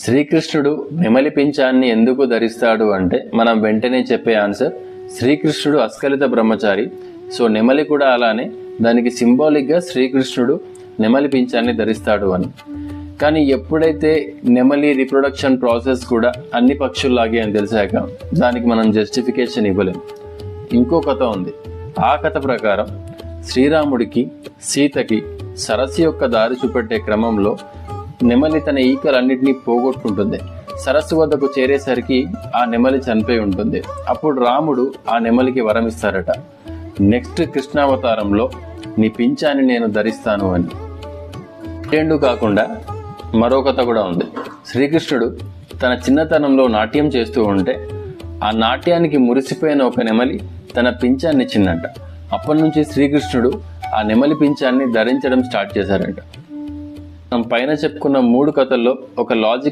శ్రీకృష్ణుడు నెమలి పింఛాన్ని ఎందుకు ధరిస్తాడు అంటే మనం వెంటనే చెప్పే ఆన్సర్ శ్రీకృష్ణుడు అస్ఖలిత బ్రహ్మచారి. సో నెమలి కూడా అలానే, దానికి సింబాలిక్గా శ్రీకృష్ణుడు నెమలి పింఛాన్ని ధరిస్తాడు అని. కానీ ఎప్పుడైతే నెమలి రీప్రొడక్షన్ ప్రాసెస్ కూడా అన్ని పక్షుల్లాగే అని తెలిసాక దానికి మనం జస్టిఫికేషన్ ఇవ్వలేం. ఇంకో కథ ఉంది. ఆ కథ ప్రకారం శ్రీరాముడికి సీతకి సరస్సు యొక్క దారి చూపెట్టే క్రమంలో నెమలి తన ఈకలన్నింటినీ పోగొట్టుకుంటుంది. సరస్సు వద్దకు చేరేసరికి ఆ నెమలి చనిపోయి ఉంటుంది. అప్పుడు రాముడు ఆ నెమలికి వరం ఇస్తారట, నెక్స్ట్ కృష్ణావతారంలో నీ పింఛాన్ని నేను ధరిస్తాను అని. రెండు కాకుండా మరో కథ కూడా ఉంది. శ్రీకృష్ణుడు తన చిన్నతనంలో నాట్యం చేస్తూ ఉంటే ఆ నాట్యానికి మురిసిపోయిన ఒక నెమలి తన పింఛాన్ని ఇచ్చిందంట. అప్పటి నుంచి శ్రీకృష్ణుడు ఆ నెమలి పింఛాన్ని ధరించడం స్టార్ట్ చేశారంట. మనం పైన చెప్పుకున్న 3 కథల్లో ఒక లాజిక్